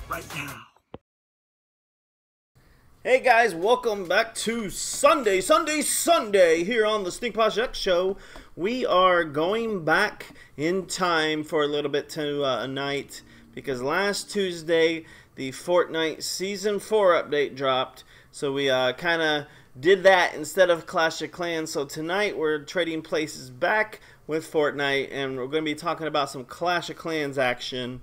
right now. Hey guys, welcome back to Sunday here on the Stinkpot Shack Show. We are going back in time for a little bit tonight because last Tuesday the Fortnite Season 4 update dropped. So we kind of did that instead of Clash of Clans. So tonight we're trading places back with Fortnite and we're going to be talking about some Clash of Clans action.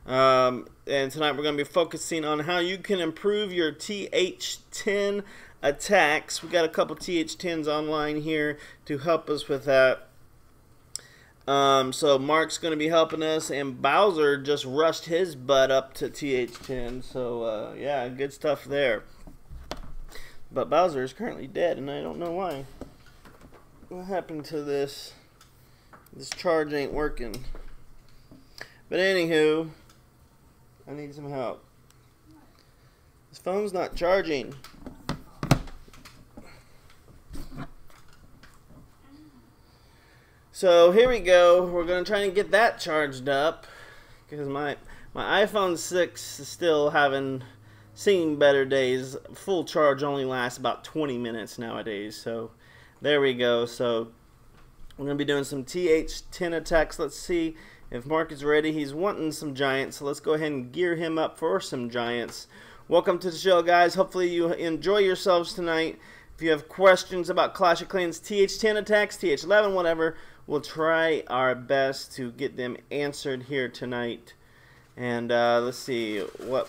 And tonight we're going to be focusing on how you can improve your TH10 attacks. We got a couple TH10s online here to help us with that. So Mark's going to be helping us, and Bowser just rushed his butt up to TH10. So yeah, good stuff there. But Bowser is currently dead, and I don't know why. What happened to this? This charge ain't working. But anywho, I need some help. This phone's not charging. So here we go. We're going to try and get that charged up because my iPhone 6 is still having seen better days. Full charge only lasts about 20 minutes nowadays. So there we go. So we're going to be doing some TH10 attacks. Let's see if Mark is ready. He's wanting some giants, so let's go ahead and gear him up for some giants. Welcome to the show, guys. Hopefully you enjoy yourselves tonight. If you have questions about Clash of Clans TH10 attacks, TH11, whatever, we'll try our best to get them answered here tonight. And let's see, what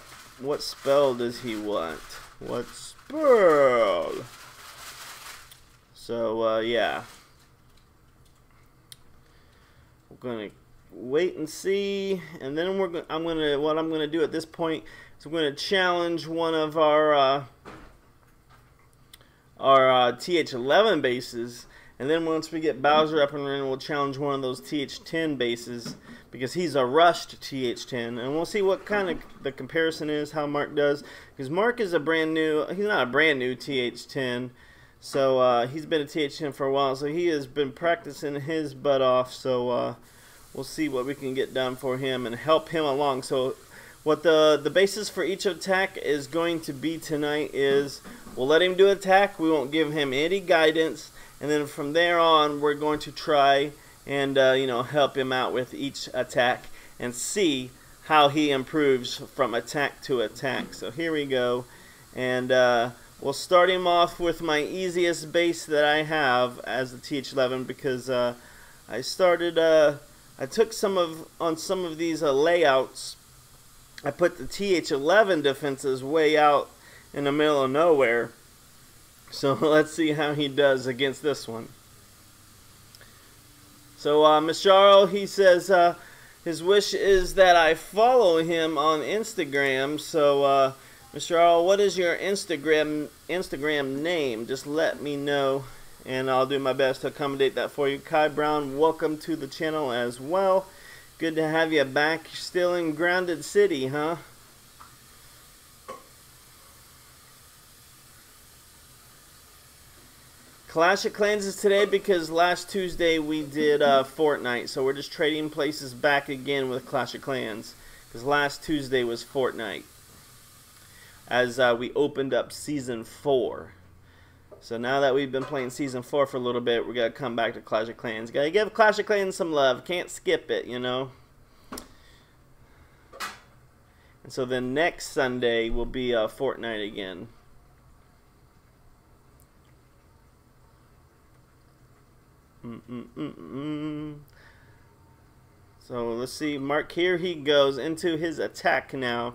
spell does he want? What spell? So yeah, we're gonna wait and see, and then what I'm gonna do at this point is I'm gonna challenge one of our TH11 bases, and then once we get Bowser up and running, we'll challenge one of those TH10 bases because he's a rushed TH10, and we'll see what kind of the comparison is, how Mark does, because Mark is he's not a brand new TH10, so he's been a TH10 for a while, so he has been practicing his butt off. So we'll see what we can get done for him and help him along. So what the basis for each attack is going to be tonight is we'll let him do attack. We won't give him any guidance. And then from there on, we're going to try and help him out with each attack and see how he improves from attack to attack. So here we go. And we'll start him off with my easiest base that I have as the TH11 because I took on some of these layouts. I put the TH11 defenses way out in the middle of nowhere. So let's see how he does against this one. So Misharo, he says his wish is that I follow him on Instagram. So Misharo, what is your Instagram name? Just let me know, and I'll do my best to accommodate that for you. Kai Brown, welcome to the channel as well. Good to have you back. You're still in Grounded City, huh? Clash of Clans is today because last Tuesday we did Fortnite. So we're just trading places back again with Clash of Clans because last Tuesday was Fortnite as we opened up Season 4. So now that we've been playing Season 4 for a little bit, we're going to come back to Clash of Clans. Got to give Clash of Clans some love. Can't skip it, you know. And so then next Sunday will be Fortnite again. So let's see. Mark, here he goes into his attack now.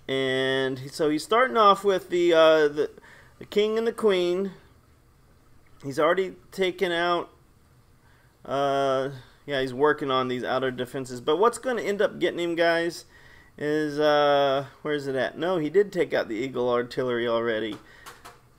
And so he's starting off with the king and the queen. He's already taken out. Yeah, he's working on these outer defenses. But what's going to end up getting him, guys, is where is it at? No, he did take out the Eagle Artillery already.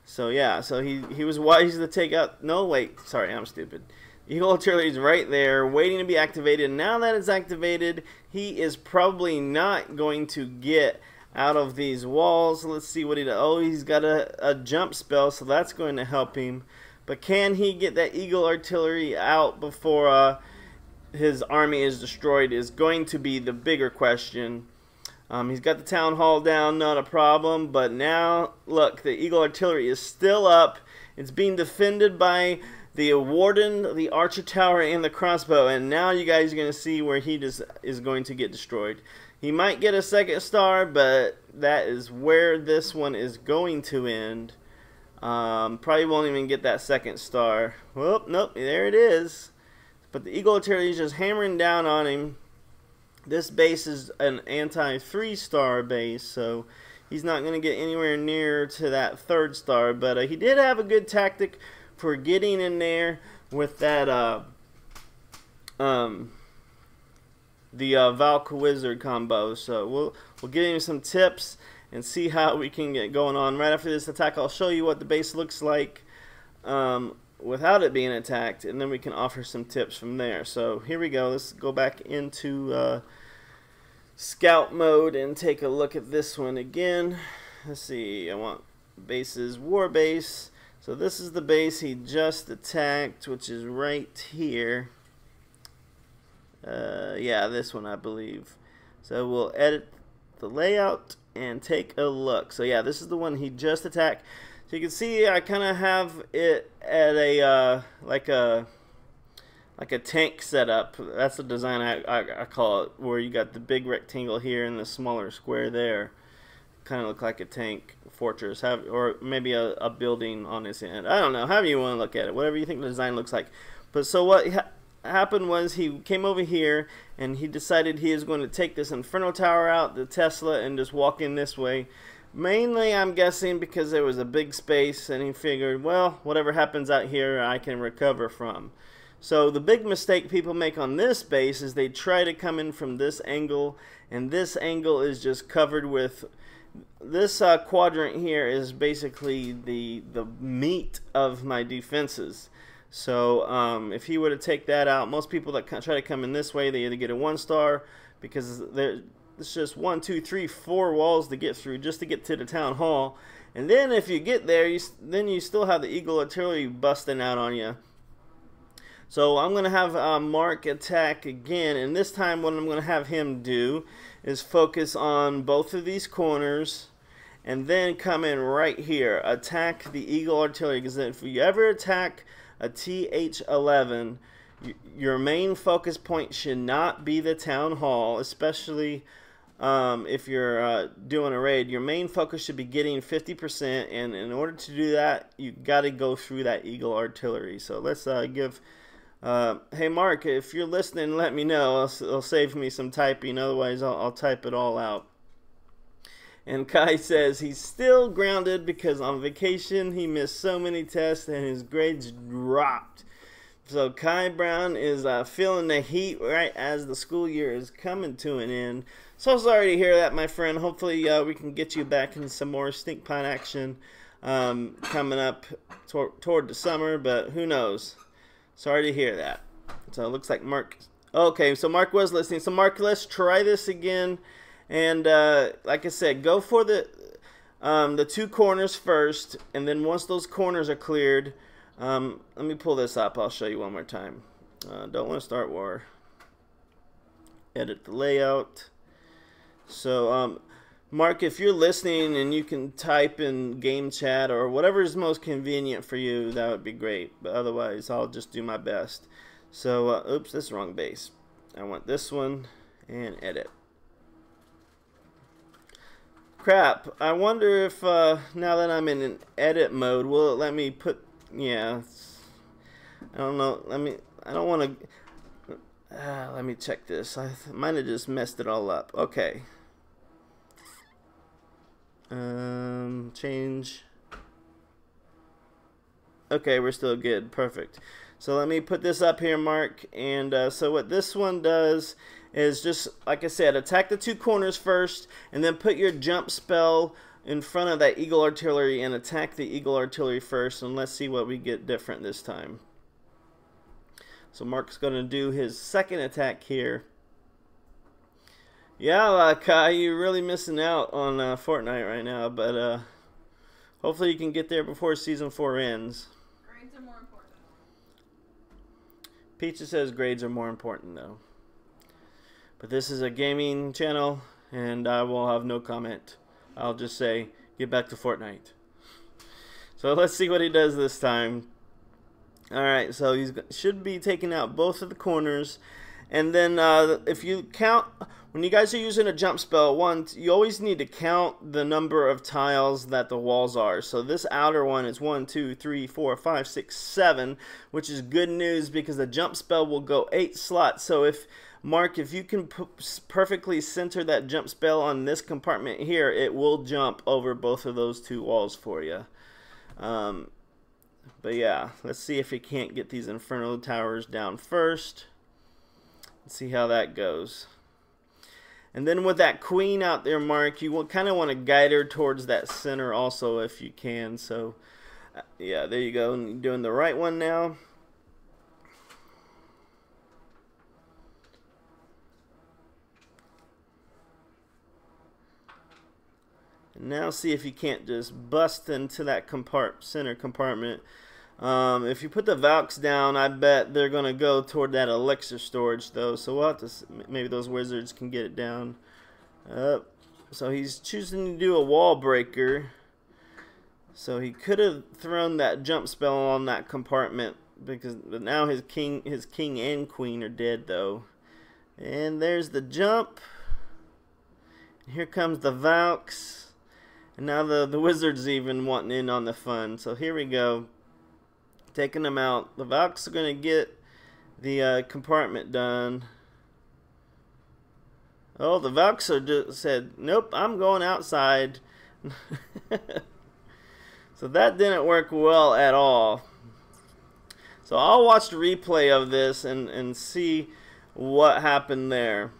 So yeah, so he was wise to take out. No, wait, sorry, I'm stupid. Eagle Artillery is right there, waiting to be activated. Now that it's activated, he is probably not going to get out of these walls. Let's see what he does. Oh, he's got a jump spell, so that's going to help him. But can he get that Eagle Artillery out before his army is destroyed is going to be the bigger question. He's got the town hall down, not a problem, but now, look, the Eagle Artillery is still up. It's being defended by the Warden, the Archer Tower, and the crossbow, and now you guys are going to see where he just is going to get destroyed. He might get a second star, but that is where this one is going to end. Probably won't even get that second star. Well, nope, there it is. But the Eagle Artillery is just hammering down on him. This base is an anti-3-star base, so he's not going to get anywhere near to that third star. But he did have a good tactic for getting in there with that the Valk Wizard combo. So we'll give him some tips and see how we can get going on. Right after this attack, I'll show you what the base looks like without it being attacked, and then we can offer some tips from there. So here we go. Let's go back into scout mode and take a look at this one again. Let's see, I want bases, war base. So this is the base he just attacked, which is right here. Yeah, this one I believe. So we'll edit the layout and take a look. So yeah, this is the one he just attacked. So you can see I kind of have it at a like a tank setup. That's the design I call it, where you got the big rectangle here and the smaller square there. Kind of look like a tank fortress, or maybe a building on this end. I don't know, however you want to look at it, whatever you think the design looks like. But so what happened was he came over here and he decided he is going to take this Inferno Tower out, the Tesla, and just walk in this way. Mainly, I'm guessing because there was a big space and he figured, well, whatever happens out here I can recover from. So the big mistake people make on this base is they try to come in from this angle, and this angle is just covered with this quadrant here is basically the meat of my defenses. So if he were to take that out, most people that try to come in this way, they either get a 1-star because it's just 1, 2, 3, 4 walls to get through just to get to the town hall. And then if you get there, then you still have the Eagle Artillery busting out on you. So I'm going to have Mark attack again, and this time what I'm going to have him do is focus on both of these corners and then come in right here, attack the Eagle Artillery, because if you ever attack a TH11, your main focus point should not be the town hall, especially if you're doing a raid. Your main focus should be getting 50%, and in order to do that, you got to go through that Eagle Artillery. So let's give hey Mark, if you're listening, let me know. It'll save me some typing, otherwise I'll type it all out. And Kai says he's still grounded because on vacation he missed so many tests and his grades dropped. So Kai Brown is feeling the heat right as the school year is coming to an end. So sorry to hear that, my friend. Hopefully we can get you back in some more Stinkpot action coming up toward the summer, but who knows. Sorry to hear that. So it looks like Mark... Okay, so Mark was listening. So Mark, let's try this again. And like I said, go for the 2 corners first. And then once those corners are cleared... let me pull this up. I'll show you one more time. Don't want to start war. Edit the layout. So, Mark, if you're listening and you can type in game chat or whatever is most convenient for you, that would be great. But otherwise, I'll just do my best. So, oops, this is the wrong base. I want this one and edit. Crap. I wonder if now that I'm in an edit mode, will it let me put... Yeah, I don't know. I don't want to. Let me check this. I might have just messed it all up. Okay. Change. Okay, we're still good. Perfect. So let me put this up here, Mark. And so what this one does is just, like I said, attack the 2 corners first, and then put your jump spell in front of that Eagle Artillery and attack the Eagle Artillery first, and let's see what we get different this time. So Mark's going to do his second attack here. Yeah, Kai, you're really missing out on Fortnite right now, but hopefully you can get there before Season 4 ends. Grades are more important. Peaches says grades are more important though. But this is a gaming channel, and I will have no comment. I'll just say, get back to Fortnite. So let's see what he does this time. Alright, so he should be taking out both of the corners. And then if you count, when you guys are using a jump spell, you always need to count the number of tiles that the walls are. So this outer one is 1, 2, 3, 4, 5, 6, 7, which is good news because the jump spell will go 8 slots. So if Mark, if you can perfectly center that jump spell on this compartment here, it will jump over both of those 2 walls for you. But yeah, let's see if he can't get these Inferno Towers down first. Let's see how that goes. And then with that queen out there, Mark, you kind of want to guide her towards that center also if you can. So yeah, there you go. And you're doing the right one now. Now see if you can't just bust into that center compartment. If you put the Valks down, I bet they're going to go toward that elixir storage though. So we'll have to, maybe those wizards can get it down. So he's choosing to do a wall breaker. So he could have thrown that jump spell on that compartment, but now his king and queen are dead though. And there's the jump. Here comes the Valks. And now the wizard's even wanting in on the fun. So here we go. Taking them out. The Valks are going to get the compartment done. Oh, the Valks are just said, nope, I'm going outside. So that didn't work well at all. So I'll watch the replay of this and see what happened there.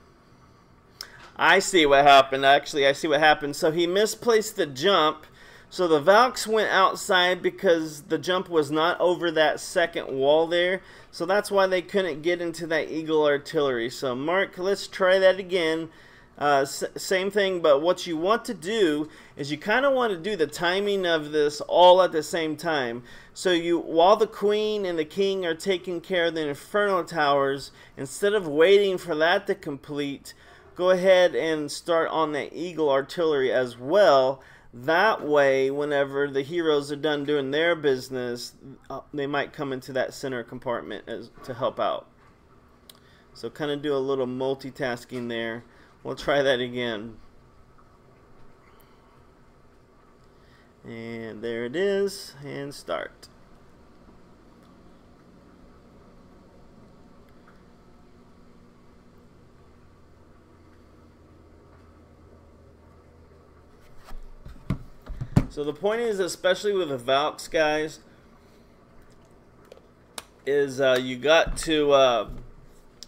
I see what happened. Actually, I see what happened. So he misplaced the jump. So the Valks went outside because the jump was not over that second wall there. So that's why they couldn't get into that Eagle Artillery. So Mark, let's try that again. Same thing, but what you want to do is you kind of want to do the timing of this all at the same time. So while the queen and the king are taking care of the Inferno Towers, instead of waiting for that to complete, go ahead and start on that Eagle Artillery as well. That way, whenever the heroes are done doing their business, they might come into that center compartment to help out. So kind of do a little multitasking there. We'll try that again. And there it is, and start. So the point is, especially with the Valks, guys, is you got to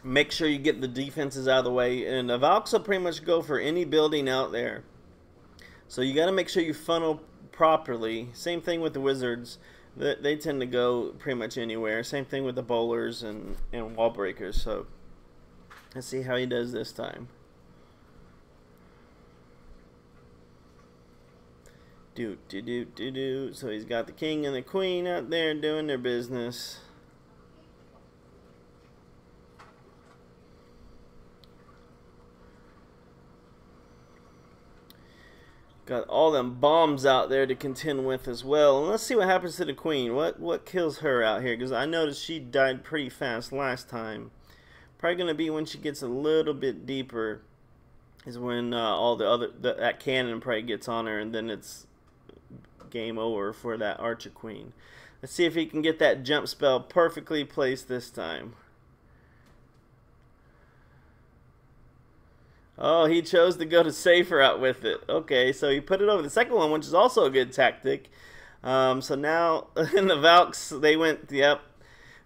make sure you get the defenses out of the way. And the Valks will pretty much go for any building out there. So you got to make sure you funnel properly. Same thing with the Wizards. They tend to go pretty much anywhere. Same thing with the Bowlers and Wall Breakers. So let's see how he does this time. So he's got the king and the queen out there doing their business. Got all them bombs out there to contend with as well. And let's see what happens to the queen. What kills her out here? Because I noticed she died pretty fast last time. Probably going to be when she gets a little bit deeper. Is when all that cannon probably gets on her, and then it's game over for that Archer Queen. Let's see if he can get that jump spell perfectly placed this time. Oh, he chose to go to safer out with it. Okay, so he put it over the second one, which is also a good tactic. So now in the Valks, they went, yep.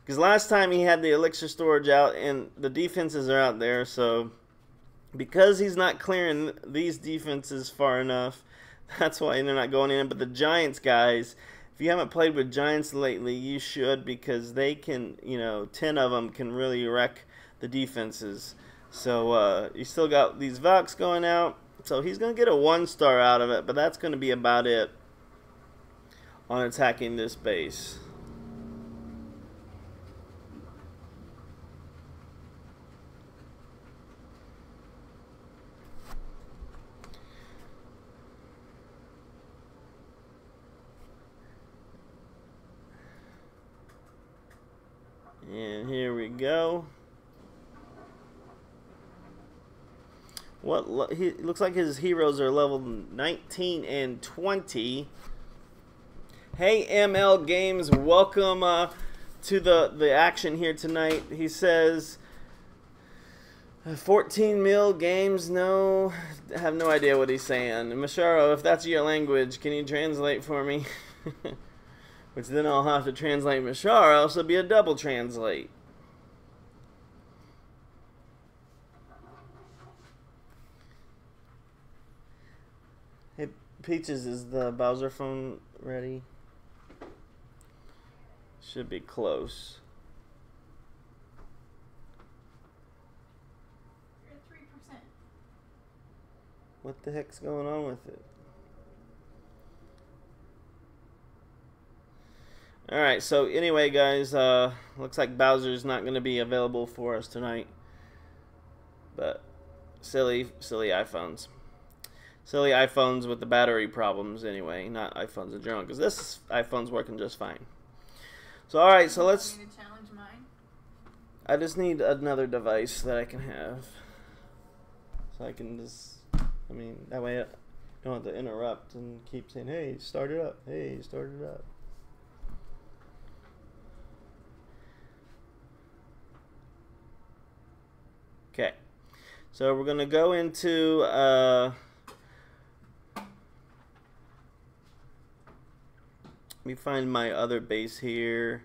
Because last time he had the elixir storage out and the defenses are out there. So because he's not clearing these defenses far enough, that's why they're not going in. But the Giants, guys, if you haven't played with Giants lately, you should, because they can, 10 of them can really wreck the defenses. So you still got these Valks going out. So he's going to get a 1-star out of it, but that's going to be about it on attacking this base. go. He looks like his heroes are level 19 and 20. Hey ML Games, welcome to the action here tonight. He says 14 mil games. No, I have no idea what he's saying. Masharo, if that's your language, can you translate for me? Which then I'll have to translate Masharo, so it'll be a double translate. Hey, Peaches, is the Bowser phone ready? Should be close. You're at 3%. What the heck's going on with it? Alright, so anyway, guys, looks like Bowser's not going to be available for us tonight. But silly iPhones. Silly iPhones with the battery problems anyway, not iPhones in general, because this iPhone's working just fine. So alright, so let's... You want me to challenge mine? I just need another device that I can have. So I can just... I mean, that way I don't have to interrupt and keep saying, hey, start it up. Hey, start it up. Okay. So we're going to go into... let me find my other base here.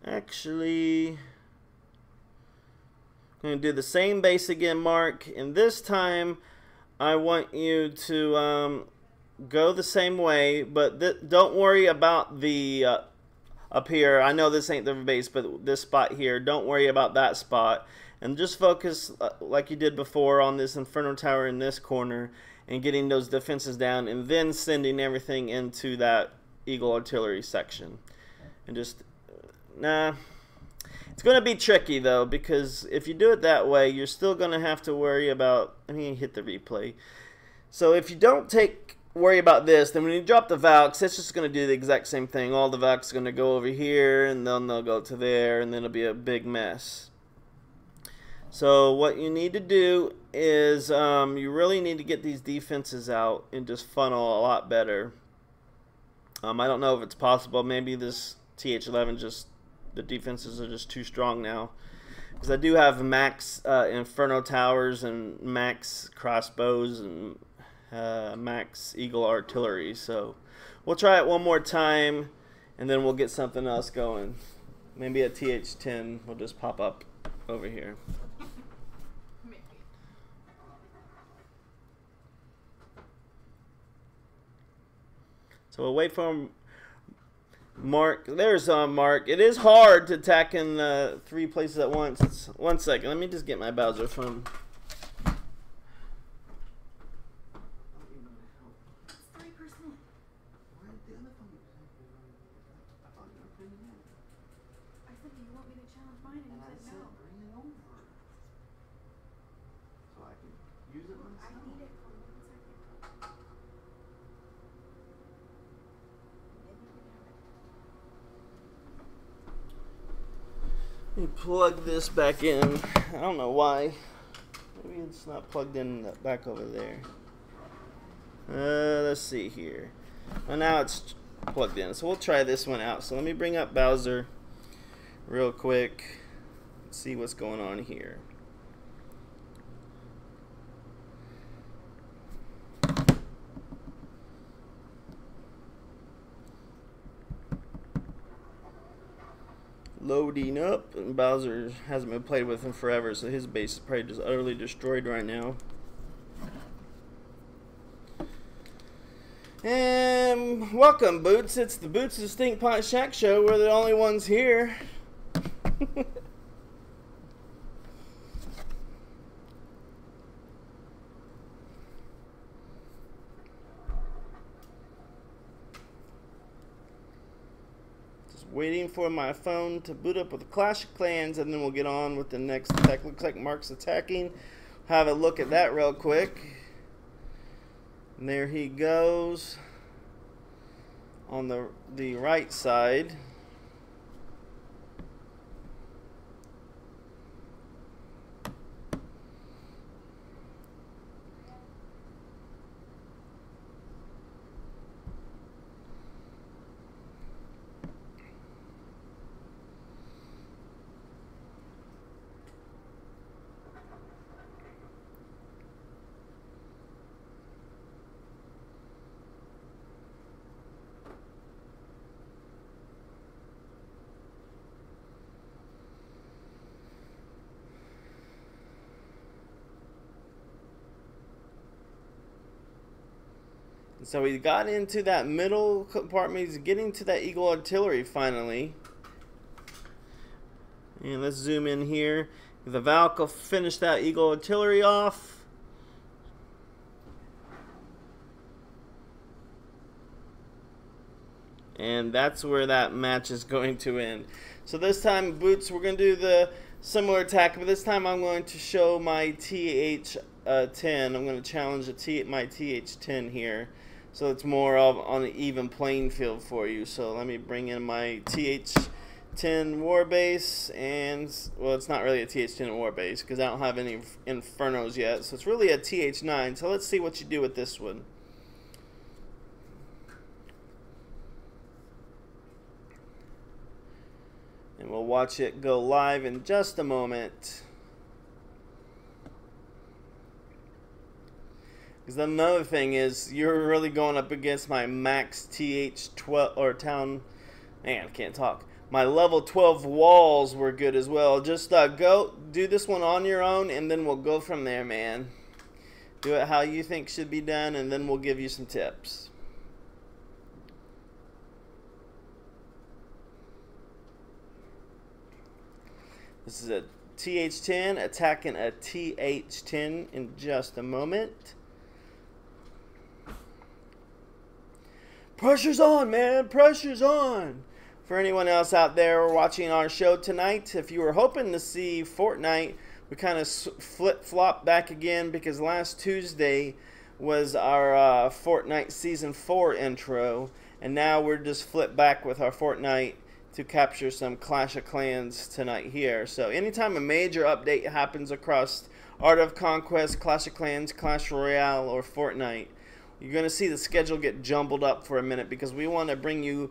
Actually, I'm going to do the same base again, Mark. And this time, I want you to go the same way. But don't worry about the up here. I know this ain't the base, but this spot here. Don't worry about that spot. And just focus, like you did before, on this Inferno Tower in this corner and getting those defenses down, and then sending everything into that Eagle Artillery section. And just, nah. It's going to be tricky, though, because if you do it that way, you're still going to have to worry about, I mean, hit the replay. So if you don't worry about this, then when you drop the Valks, it's just going to do the exact same thing. All the Valks are going to go over here, and then they'll go to there, and then it'll be a big mess. So what you need to do is you really need to get these defenses out and just funnel a lot better. I don't know if it's possible. Maybe this TH11 just, the defenses are just too strong now. Because I do have max Inferno Towers and max crossbows and max Eagle Artillery. So we'll try it one more time and then we'll get something else going. Maybe a TH10 will just pop up over here. So we'll wait for Mark. There's Mark. It is hard to attack in 3 places at once. 1 second. Let me just get my Bowser phone. It's 3%. I said, do you want me to challenge mine? And you said no. Bring it over. So I can use it myself. I need it for 1 second. Let me plug this back in. I don't know why. Maybe it's not plugged in back over there. Let's see here. Well, now it's plugged in. So we'll try this one out. So let me bring up Bowser real quick. Let's see what's going on here. Loading up, and Bowser hasn't been played with in forever, so his base is probably just utterly destroyed right now. And welcome, Boots. It's the Boots of Stinkpot Shack Show. We're the only ones here. Waiting for my phone to boot up with Clash of Clans, and then we'll get on with the next attack. Looks like Mark's attacking. Have a look at that real quick. And there he goes. on the right side. So he got into that middle compartment. He's getting to that Eagle Artillery finally. And let's zoom in here. The Valk will finish that Eagle Artillery off. And that's where that match is going to end. So this time, Boots, we're going to do the similar attack, but this time I'm going to show my TH10. I'm going to challenge my TH10 here. So it's more of on an even playing field for you. So let me bring in my TH10 Warbase, and well, it's not really a TH10 Warbase because I don't have any Infernos yet. So it's really a TH9. So let's see what you do with this one. And we'll watch it go live in just a moment. Because another thing is, you're really going up against my max TH12 or town. Man, I can't talk. My level 12 walls were good as well. Just go do this one on your own, and then we'll go from there, man. Do it how you think should be done, and then we'll give you some tips. This is a TH10 attacking a TH10 in just a moment. Pressure's on, man. Pressure's on. For anyone else out there watching our show tonight, if you were hoping to see Fortnite, we kind of flip-flopped back again because last Tuesday was our Fortnite Season 4 intro, and now we're just flipped back with our Fortnite to capture some Clash of Clans tonight here. So anytime a major update happens across Art of Conquest, Clash of Clans, Clash Royale, or Fortnite, you're going to see the schedule get jumbled up for a minute because we want to bring you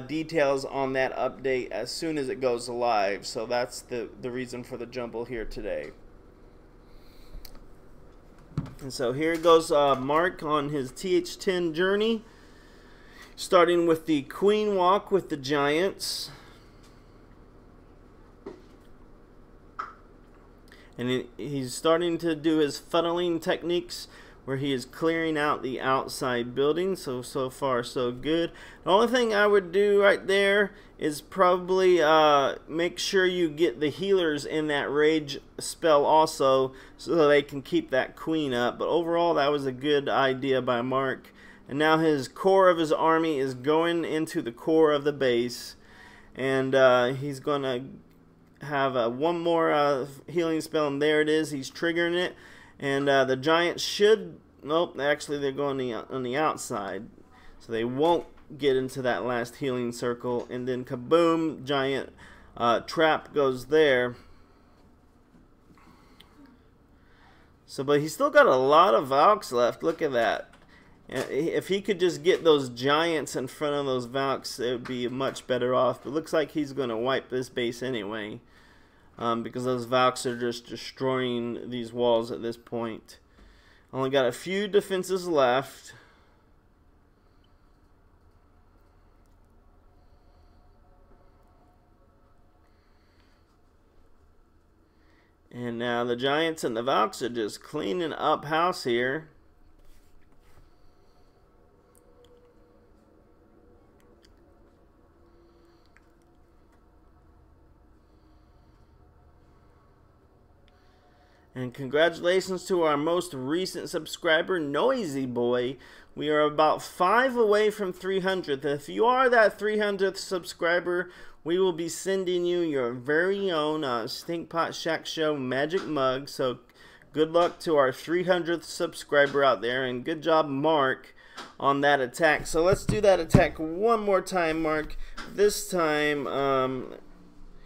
details on that update as soon as it goes live. So that's the reason for the jumble here today. And so here goes Mark on his TH10 journey, starting with the Queen Walk with the Giants. And he's starting to do his funneling techniques where he is clearing out the outside building. So far so good. The only thing I would do right there is probably make sure you get the healers in that rage spell also, so they can keep that queen up. But overall, that was a good idea by Mark. And now his core of his army is going into the core of the base, and he's going to have one more healing spell, and there it is. He's triggering it. And the Giants should, nope, actually they're going on the outside, so they won't get into that last healing circle. And then kaboom, Giant trap goes there. So, but he's still got a lot of Valks left. Look at that. If he could just get those Giants in front of those Valks, it would be much better off. But it looks like he's going to wipe this base anyway. Because those Valks are just destroying these walls at this point. Only got a few defenses left. And now the Giants and the Valks are just cleaning up house here. And congratulations to our most recent subscriber, Noisy Boy. We are about 5 away from 300th. If you are that 300th subscriber, we will be sending you your very own Stinkpot Shack Show magic mug. So good luck to our 300th subscriber out there, and good job, Mark, on that attack. So let's do that attack one more time, Mark. This time,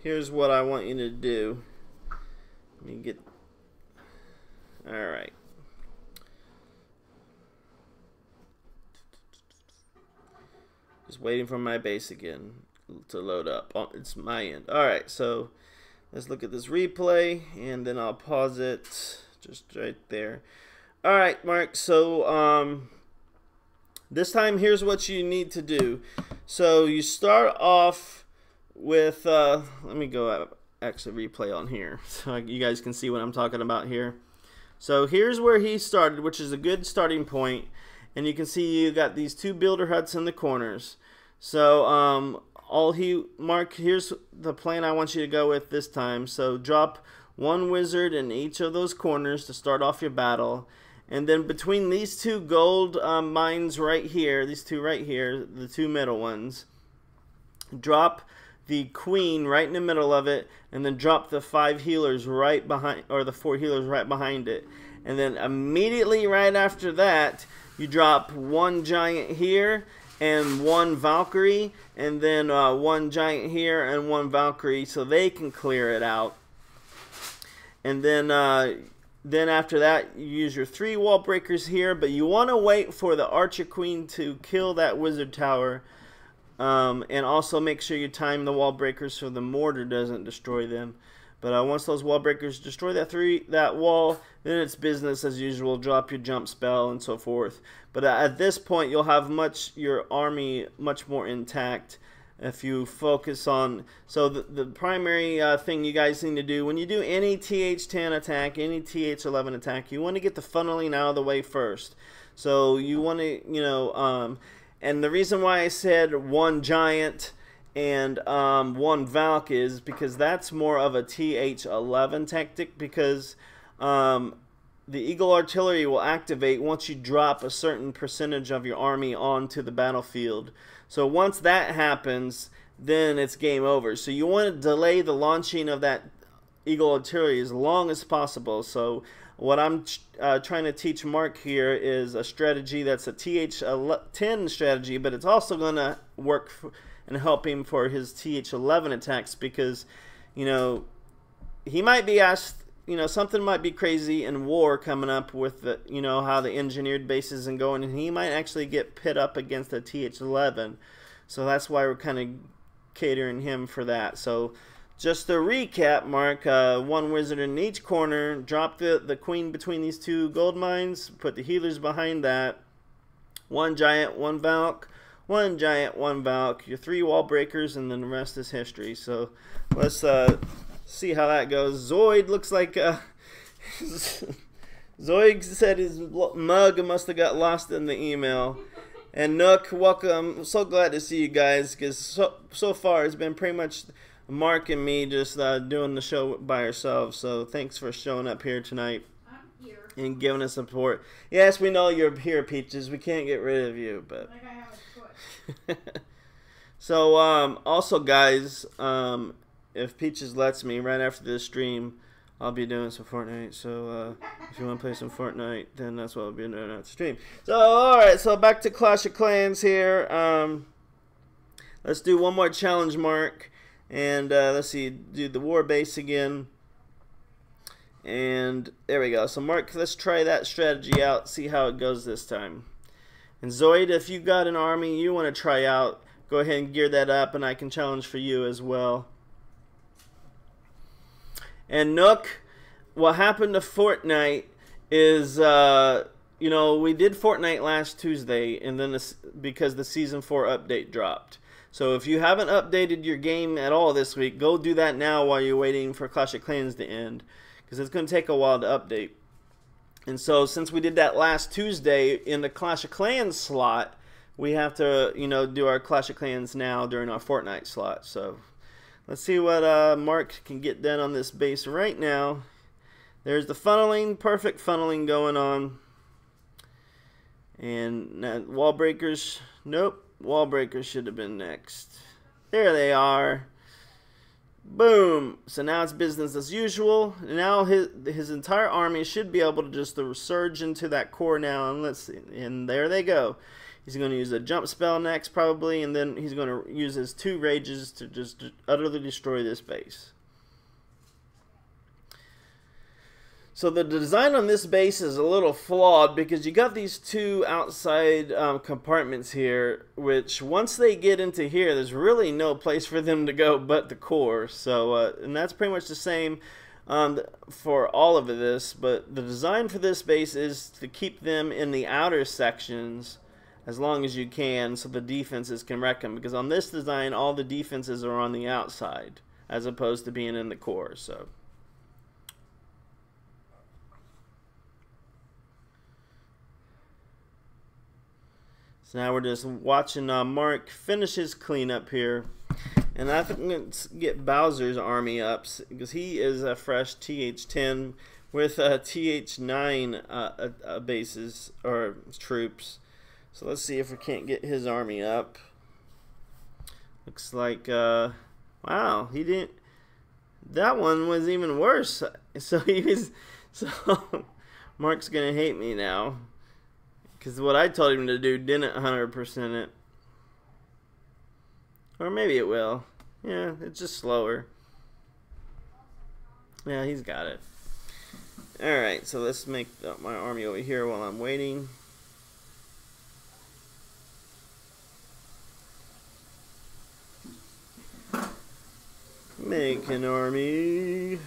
here's what I want you to do. Let me get... Alright. Just waiting for my base again to load up. Oh, it's my end. Alright, so let's look at this replay, and then I'll pause it just right there. Alright, Mark, so this time here's what you need to do. So you start off with, let me go actually replay on here so you guys can see what I'm talking about here. So here's where he started, which is a good starting point. And you can see you got these two builder huts in the corners. So Mark, here's the plan I want you to go with this time. So drop one wizard in each of those corners to start off your battle. And then between these two gold mines right here, these two right here, the two middle ones, drop the queen right in the middle of it, and then drop the 5 healers right behind, or the 4 healers right behind it. And then immediately right after that, you drop one giant here and one Valkyrie, and then one giant here and one Valkyrie, so they can clear it out. And then after that, you use your 3 wall breakers here, but you want to wait for the Archer Queen to kill that wizard tower. And also make sure you time the wall breakers so the mortar doesn't destroy them. But once those wall breakers destroy that wall, then it's business as usual. Drop your jump spell and so forth. But at this point, you'll have your army much more intact if you focus on. So the primary thing you guys need to do when you do any TH10 attack, any TH11 attack, you want to get the funneling out of the way first. So you want to, and the reason why I said one giant and one Valk is because that's more of a TH11 tactic, because the Eagle Artillery will activate once you drop a certain percentage of your army onto the battlefield. So once that happens, then it's game over. So you want to delay the launching of that Eagle Artillery as long as possible. So what I'm trying to teach Mark here is a strategy that's a TH10 strategy, but it's also going to work and help him for his TH11 attacks, because, he might be asked, something might be crazy in war coming up with the, how the engineered bases and going, and he might actually get pit up against a TH11. So that's why we're kind of catering him for that. So just to recap, Mark, one wizard in each corner, drop the queen between these two gold mines, put the healers behind that, one giant, one Valk, one giant, one Valk, your 3 wall breakers, and then the rest is history. So let's see how that goes. Zoid looks like Zoid said his mug must have got lost in the email. And Nook, welcome. I'm so glad to see you guys, because so far it's been pretty much Mark and me just doing the show by ourselves. So thanks for showing up here tonight. I'm here. And giving us support. Yes, we know you're here, Peaches. We can't get rid of you, but Like I have a foot. so also guys, if Peaches lets me, right after this stream, I'll be doing some Fortnite. So if you want to play some Fortnite, then that's what I'll be doing after the stream. So alright, so back to Clash of Clans here. Let's do one more challenge, Mark. And let's see, do the war base again. And there we go. So Mark, let's try that strategy out, see how it goes this time. And Zoid, if you've got an army you want to try out, go ahead and gear that up, and I can challenge for you as well. And Nook, what happened to Fortnite is, we did Fortnite last Tuesday, and then because the Season 4 update dropped. So if you haven't updated your game at all this week, go do that now while you're waiting for Clash of Clans to end, because it's going to take a while to update. And so since we did that last Tuesday in the Clash of Clans slot, we have to, do our Clash of Clans now during our Fortnite slot. So let's see what Mark can get done on this base right now. There's the funneling, perfect funneling going on. And wall breakers, nope, wall breakers should have been next. There they are. Boom. So now it's business as usual. Now his entire army should be able to just surge into that core now. And let's see. And there they go. He's going to use a jump spell next probably. And then he's going to use his 2 rages to just utterly destroy this base. So the design on this base is a little flawed because you got these 2 outside compartments here, which once they get into here, there's really no place for them to go but the core. So and that's pretty much the same for all of this. But the design for this base is to keep them in the outer sections as long as you can, so the defenses can wreck them. Because on this design, all the defenses are on the outside as opposed to being in the core. So now we're just watching Mark finish his cleanup here. And I think let's get Bowser's army up because he is a fresh TH10 with TH9 bases or troops. So let's see if we can't get his army up. Looks like, wow, he didn't. That one was even worse. So Mark's gonna hate me now. Because what I told him to do didn't 100% it. Or maybe it will. Yeah, it's just slower. Yeah, he's got it. Alright, so let's make my army over here while I'm waiting. Make an army.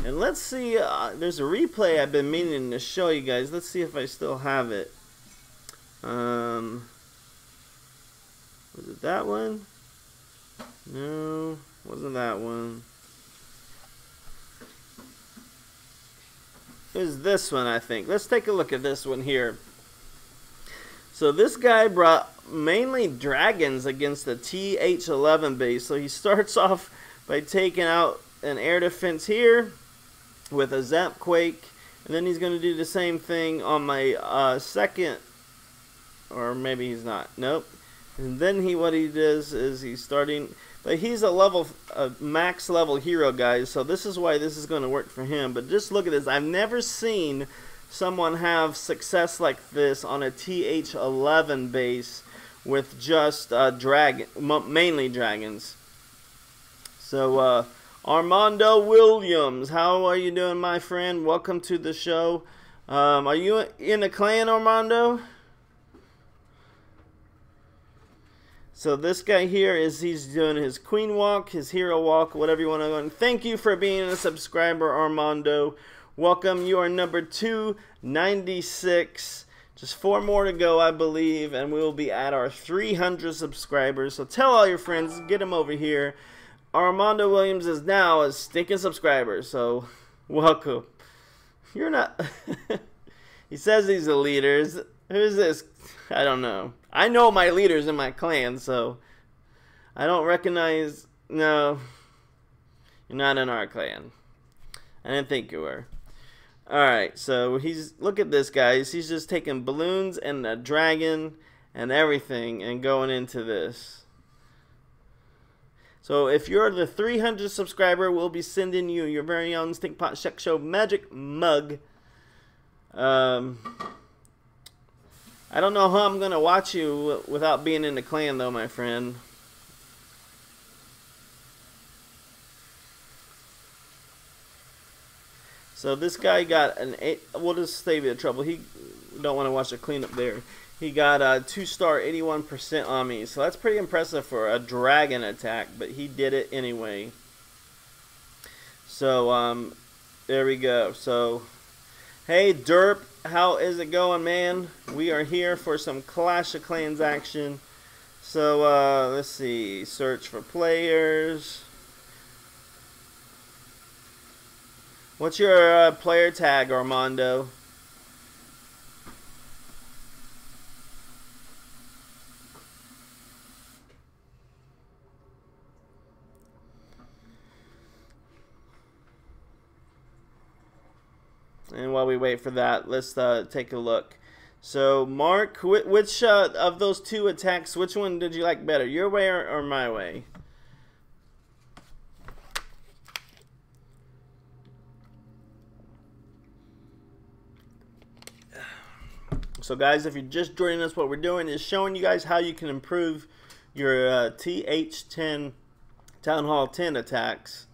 And let's see, there's a replay I've been meaning to show you guys. Let's see if I still have it. Was it that one? No, wasn't that one. It was this one, I think. Let's take a look at this one here. So this guy brought mainly dragons against the TH11 base. So he starts off by taking out an air defense here with a Zap Quake, and then he's going to do the same thing on my second, or maybe he's not. Nope. And then what he does is he's starting, but he's a max level hero, guys. So this is why this is going to work for him. But just look at this. I've never seen someone have success like this on a TH11 base with just mainly dragons. So Armando Williams, how are you doing, my friend? Welcome to the show. Are you in a clan, Armando? So this guy here he's doing his queen walk, his hero walk, whatever you want to go. And thank you for being a subscriber, Armando. Welcome. You are number 296. Just 4 more to go, I believe, and we will be at our 300 subscribers. So tell all your friends, get them over here. Armando Williams is now a stinking subscriber, so welcome. You're not. He says he's a leader. Who's this? I don't know. I know my leaders in my clan, so I don't recognize. No, you're not in our clan. I didn't think you were. Alright, so look at this, guys. He's just taking balloons and a dragon and everything and going into this. So if you're the 300 subscriber, we'll be sending you your very own Stinkpot Shack Show magic mug. I don't know how I'm going to watch you without being in the clan, though, my friend. So this guy got an 8. We'll just save you the trouble. He don't want to watch the cleanup there. He got a 2-star 81% on me. So that's pretty impressive for a dragon attack, but he did it anyway. So there we go. So hey Derp, how is it going, man? We are here for some Clash of Clans action. So let's see. Search for players. What's your player tag, Armando? And while we wait for that, let's take a look. So, Mark, which of those two attacks, which one did you like better? Your way or my way? So, guys, if you're just joining us, what we're doing is showing you guys how you can improve your TH10 Town Hall 10 attacks.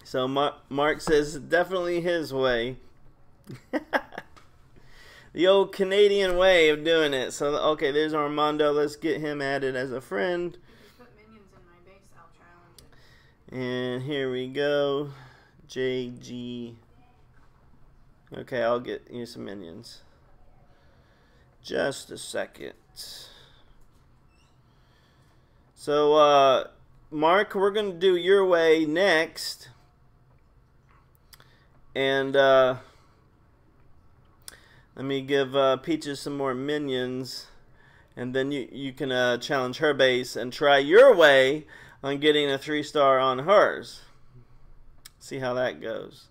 So, Mark says definitely his way. The old Canadian way of doing it. So, okay, there's Armando. Let's get him added as a friend. Just put minions in my base, I'll challenge it. And here we go. JG. Okay, I'll get you some minions. Just a second. So, Mark, we're going to do your way next. And, let me give Peaches some more minions, and then you can challenge her base and try your way on getting a 3-star on hers. See how that goes.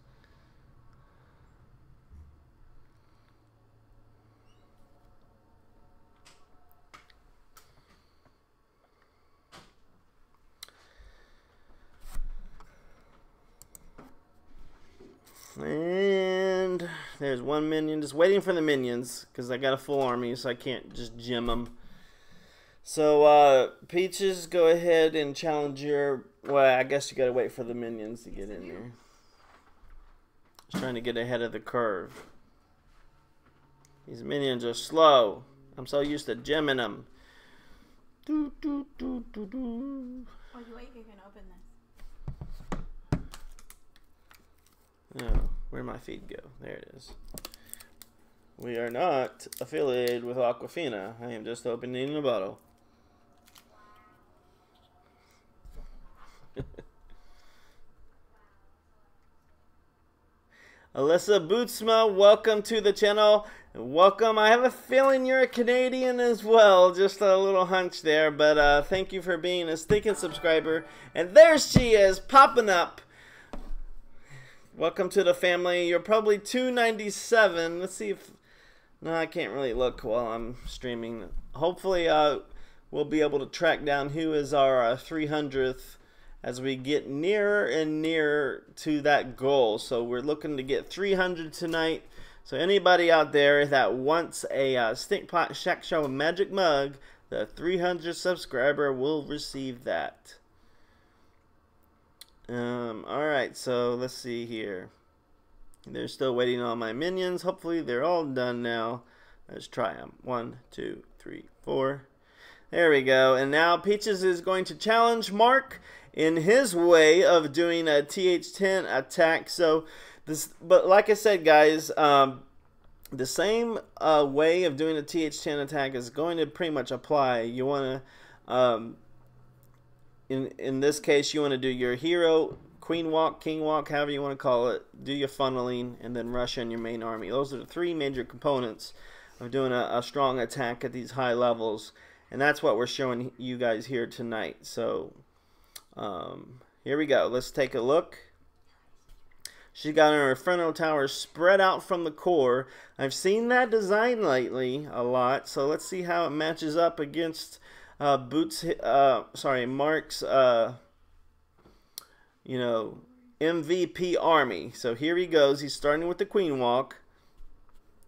And there's one minion, just waiting for the minions because I got a full army, so I can't just gem them. So Peaches, go ahead and challenge your. Well, I guess you gotta wait for the minions to get in there. Just trying to get ahead of the curve. These minions are slow. I'm so used to gemming them. While you wait, you can open this. Oh, where'd my feed go? There it is. We are not affiliated with Aquafina. I am just opening the bottle. Alyssa Bootsma, welcome to the channel. Welcome. I have a feeling you're a Canadian as well. Just a little hunch there, but thank you for being a stinking subscriber. And there she is, popping up. Welcome to the family. You're probably 297. Let's see if... No, I can't really look while I'm streaming. Hopefully, we'll be able to track down who is our 300th as we get nearer and nearer to that goal. So we're looking to get 300 tonight. So anybody out there that wants a Stinkpot Shack Show magic mug, the 300 subscriber will receive that. Alright, so let's see here. They're still waiting on my minions. Hopefully they're all done now. Let's try them. 1, 2, 3, 4. There we go. And now Peaches is going to challenge Mark in his way of doing a TH10 attack. So this, but like I said, guys, the same way of doing a TH10 attack is going to pretty much apply. You want to in this case, you want to do your hero, queen walk, king walk, however you want to call it. Do your funneling, and then rush in your main army. Those are the 3 major components of doing a strong attack at these high levels. And that's what we're showing you guys here tonight. So, here we go. Let's take a look. She got her Inferno Tower spread out from the core. I've seen that design lately a lot. So let's see how it matches up against... Mark's, you know, MVP army. So here he goes. He's starting with the queen walk.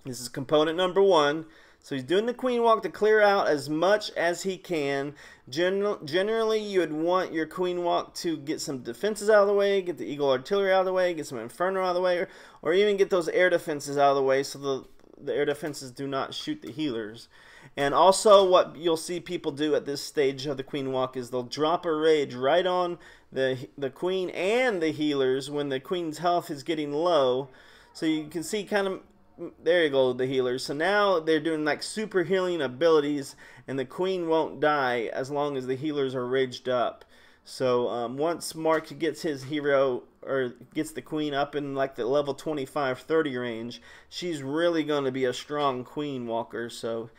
This is component number 1. So he's doing the queen walk to clear out as much as he can. Generally, you would want your queen walk to get some defenses out of the way, get the Eagle Artillery out of the way, get some Inferno out of the way, or even get those air defenses out of the way so the air defenses do not shoot the healers. And also what you'll see people do at this stage of the queen walk is they'll drop a rage right on the queen and the healers when the queen's health is getting low. So you can see kind of, there you go, the healers. So now they're doing like super healing abilities and the queen won't die as long as the healers are raged up. So once Mark gets his hero or gets the queen up in like the level 25-30 range, she's really going to be a strong queen walker. So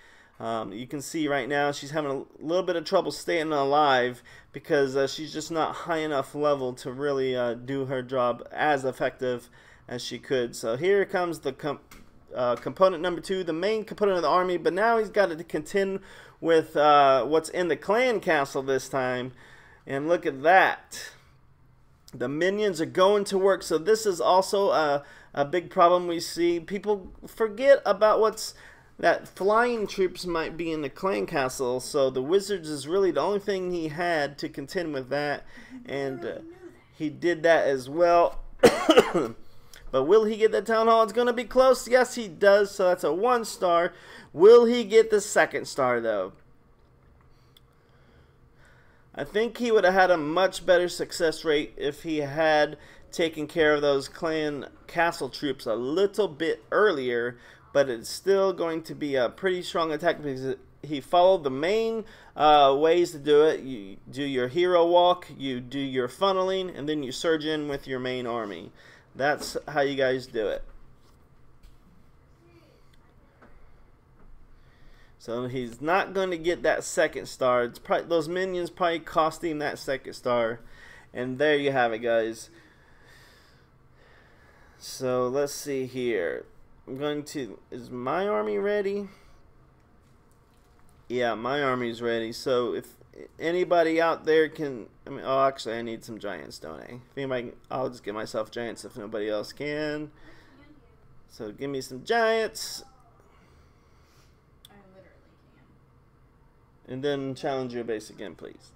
you can see right now she's having a little bit of trouble staying alive because she's just not high enough level to really do her job as effective as she could. So here comes the component number 2, the main component of the army, but now he's got to contend with what's in the clan castle this time. And look at that. The minions are going to work. So this is also a big problem we see. People forget about that flying troops might be in the clan castle. So the wizards is really the only thing he had to contend with that. And he did that as well. But will he get the town hall? It's going to be close. Yes, he does. So that's a 1 star. Will he get the 2nd star, though? I think he would have had a much better success rate if he had taken care of those clan castle troops a little bit earlier. But it's still going to be a pretty strong attack because he followed the main ways to do it. You do your hero walk, you do your funneling, and then you surge in with your main army. That's how you guys do it. So he's not going to get that 2nd star. It's probably, those minions probably cost him that 2nd star. And there you have it, guys. So let's see here. I'm going to... Is my army ready? Yeah, my army's ready. So if anybody out there can... oh, actually, I need some giants, don't I? If anybody, I'll just give myself giants if nobody else can. So give me some giants. I literally can. And then challenge your base again, please.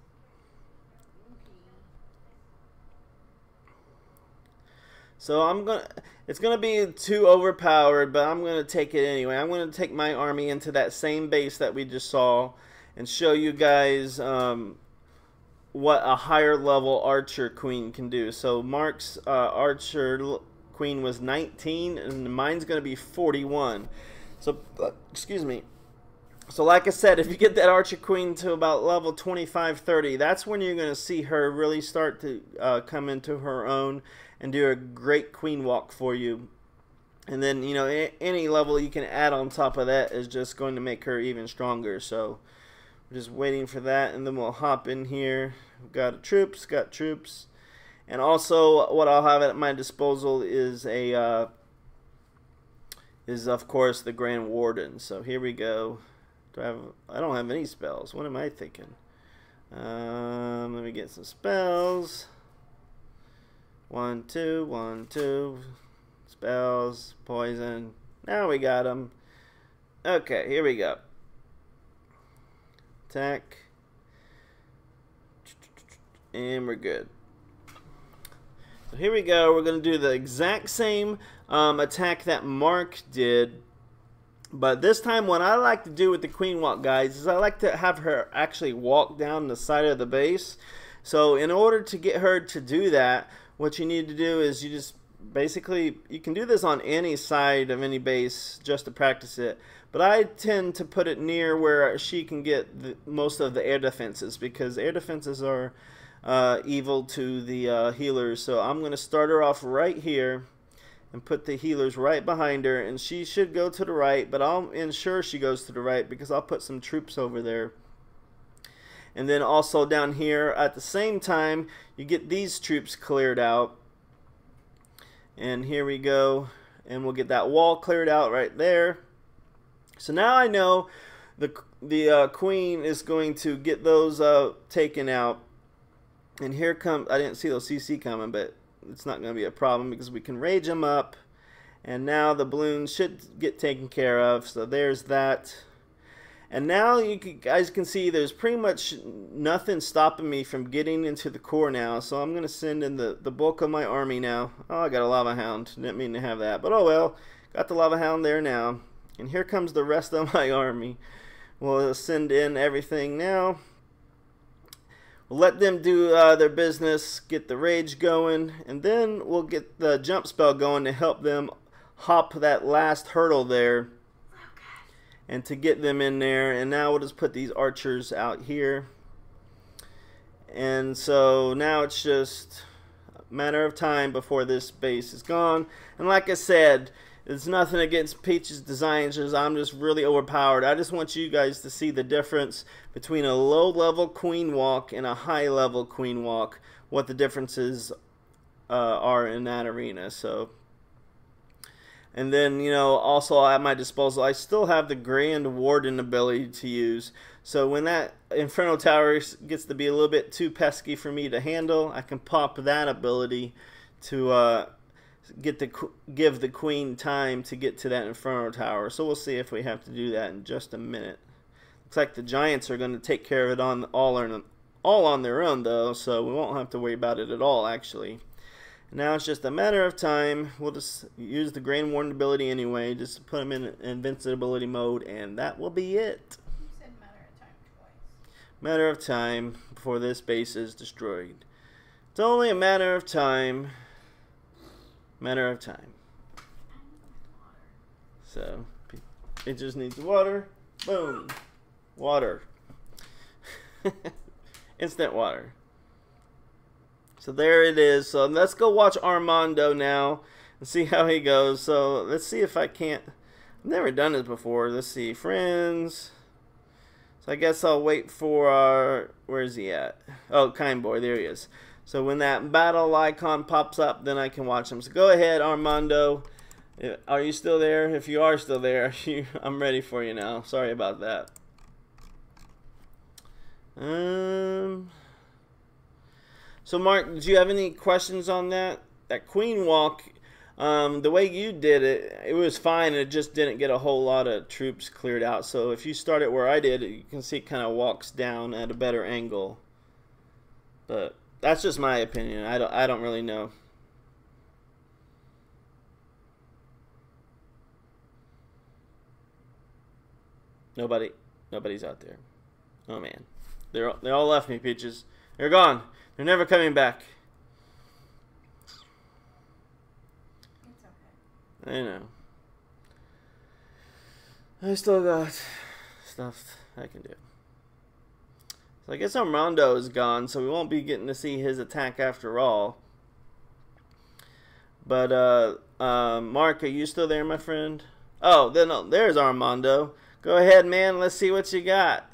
So it's gonna be too overpowered, but I'm gonna take it anyway. I'm gonna take my army into that same base that we just saw and show you guys what a higher level archer queen can do. So Mark's archer queen was 19 and mine's gonna be 41. So excuse me. So like I said, if you get that archer queen to about level 25-30, that's when you're gonna see her really start to come into her own and do a great queen walk for you. And then, you know, any level you can add on top of that is just going to make her even stronger. So we're just waiting for that, and then we'll hop in here. We've got troops. And also what I'll have at my disposal is of course the Grand Warden. So here we go. I don't have any spells. What am I thinking? Let me get some spells. 1, 2, 1, 2. Spells, poison. Now we got them. Okay, here we go. Attack. And we're good. So here we go. We're going to do the exact same attack that Mark did. But this time what I like to do with the queen walk, guys, is I like to have her actually walk down the side of the base. So in order to get her to do that, what you need to do is you just basically, you can do this on any side of any base just to practice it. But I tend to put it near where she can get most of the air defenses, because air defenses are evil to the healers. So I'm going to start her off right here and put the healers right behind her, and she should go to the right, but I'll ensure she goes to the right because I'll put some troops over there. And then also down here at the same time you get these troops cleared out, and here we go, and we'll get that wall cleared out right there. So now I know the queen is going to get those taken out. And here comes, I didn't see those CC coming, but it's not going to be a problem because we can rage them up. And now the balloons should get taken care of. So there's that. And now you guys can see there's pretty much nothing stopping me from getting into the core now. So I'm going to send in the bulk of my army now. Oh, I got a lava hound. Didn't mean to have that. But oh well. Got the lava hound there now. And here comes the rest of my army. We'll send in everything now. We'll let them do their business, get the rage going, and then we'll get the jump spell going to help them hop that last hurdle there, and to get them in there. And now we'll just put these archers out here. And so now it's just a matter of time before this base is gone. And like I said, it's nothing against Peach's designs, I'm just really overpowered. I just want you guys to see the difference between a low-level queen walk and a high-level queen walk, what the differences are in that arena. So And then, you know, also at my disposal, I still have the Grand Warden ability to use. So when that Inferno Tower gets to be a little bit too pesky for me to handle, I can pop that ability to give the Queen time to get to that Inferno Tower. So we'll see if we have to do that in just a minute. Looks like the Giants are going to take care of it all on their own, though, so we won't have to worry about it at all, actually. Now it's just a matter of time. We'll just use the Grand Warden ability anyway, just put them in invincibility mode, and that will be it. You said matter of time twice. Matter of time before this base is destroyed. It's only a matter of time. Matter of time. So, it just needs water. Boom. Water. Instant water. So there it is. So let's go watch Armando now and see how he goes. So let's see if I can't. I've never done this before. Let's see. Friends. So I guess I'll wait for our. Where is he at? Oh, Kind Boy. There he is. So when that battle icon pops up, then I can watch him. So go ahead, Armando. Are you still there? If you are still there, I'm ready for you now. Sorry about that. So Mark, did you have any questions on that? That Queen Walk, the way you did it, it was fine. It just didn't get a whole lot of troops cleared out. So if you start it where I did, you can see it kind of walks down at a better angle. But that's just my opinion. I don't really know. Nobody's out there. Oh man, they all left me, Peaches. They're gone. They're never coming back. It's okay. I know. I still got stuff I can do. So I guess Armando is gone, so we won't be getting to see his attack after all. But Mark, are you still there, my friend? Oh, there's Armando. Go ahead, man. Let's see what you got.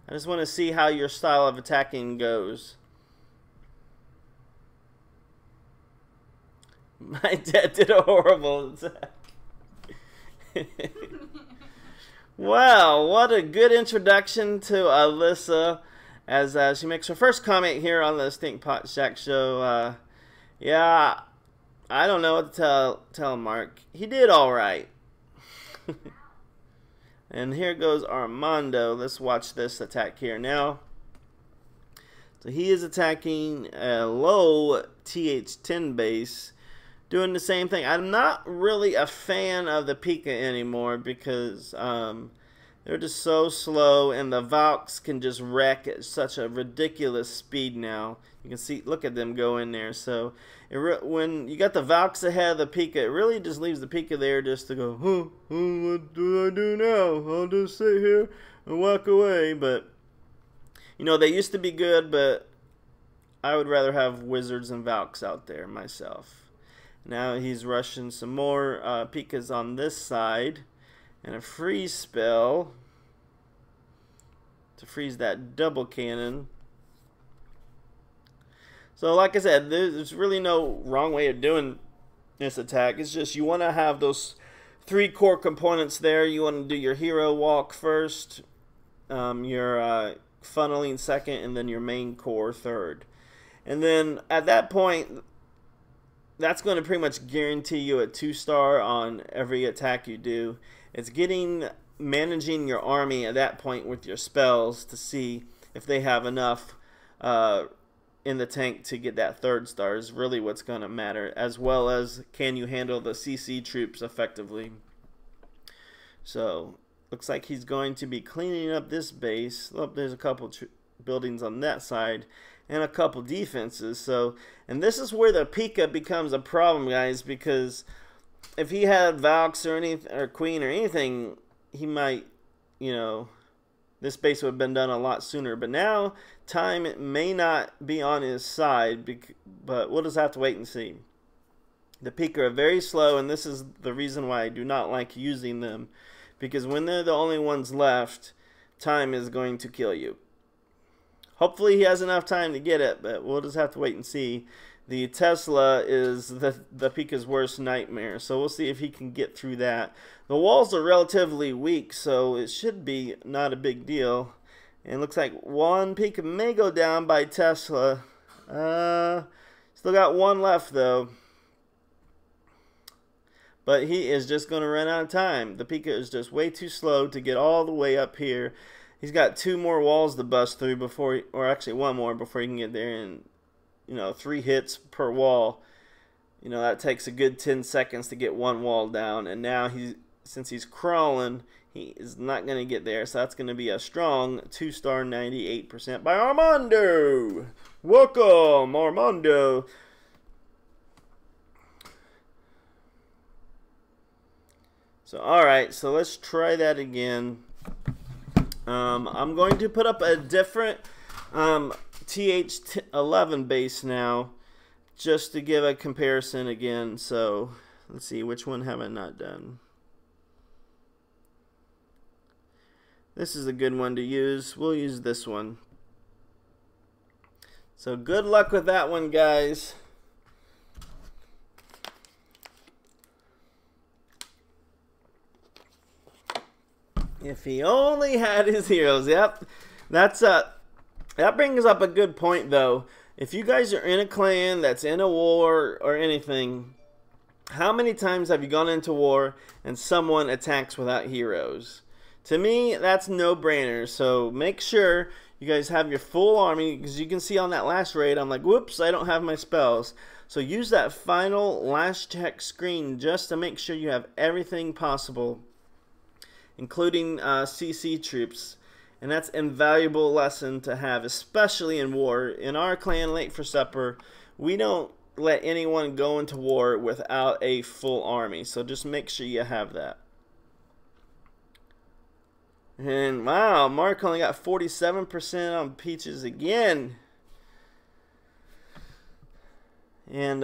I just want to see how your style of attacking goes. My dad did a horrible attack. Wow, what a good introduction to Alyssa as she makes her first comment here on the Stinkpot Shack Show. Yeah, I don't know what to tell Mark. He did all right. And here goes Armando. Let's watch this attack here now. So he is attacking a low TH10 base, doing the same thing. I'm not really a fan of the Pika anymore because they're just so slow, and the Valks can just wreck at such a ridiculous speed now. You can see, look at them go in there. So when you got the Valks ahead of the Pika, it really just leaves the Pika there just to go, what do I do now? I'll just sit here and walk away. But, you know, they used to be good, but I would rather have Wizards and Valks out there myself. Now he's rushing some more Pikas on this side. And a freeze spell to freeze that double cannon. So like I said, there's really no wrong way of doing this attack. It's just you want to have those 3 core components there. You want to do your hero walk first, your funneling second, and then your main core third. And then at that point, that's going to pretty much guarantee you a 2-star on every attack you do. It's managing your army at that point with your spells to see if they have enough in the tank to get that 3rd star is really what's going to matter, as well as can you handle the CC troops effectively. So looks like he's going to be cleaning up this base. Oh, there's a couple buildings on that side and a couple defenses. So, and this is where the Pika becomes a problem, guys, because if he had Valks or anything, or Queen or anything, he might, you know, this base would have been done a lot sooner. But now, time may not be on his side, but we'll just have to wait and see. The Pika are very slow, and this is the reason why I do not like using them. Because when they're the only ones left, time is going to kill you. Hopefully he has enough time to get it, but we'll just have to wait and see. The Tesla is the Pika's worst nightmare. So we'll see if he can get through that. The walls are relatively weak, so it should be not a big deal. And it looks like one Pika may go down by Tesla. Still got one left though. But he is just going to run out of time. The Pika is just way too slow to get all the way up here. He's got 2 more walls to bust through before, or actually 1 more before he can get there. And, you know, 3 hits per wall. You know, that takes a good 10 seconds to get 1 wall down. And now, since he's crawling, he is not going to get there. So that's going to be a strong 2-star 98% by Armando. Welcome, Armando. So, alright, so let's try that again. I'm going to put up a different TH11 base now, just to give a comparison again. So, let's see, which one have I not done? This is a good one to use. We'll use this one. So, good luck with that one, guys. If he only had his heroes. Yep. That brings up a good point though. If you guys are in a clan that's in a war or anything, how many times have you gone into war and someone attacks without heroes? To me, that's no-brainer. So make sure you guys have your full army, because you can see on that last raid, I'm like, whoops, I don't have my spells. So use that final last check screen just to make sure you have everything possible, including CC troops. And that's an invaluable lesson to have, especially in war. In our clan, Late for Supper, we don't let anyone go into war without a full army. So just make sure you have that. And wow, Mark only got 47% on Peaches again. And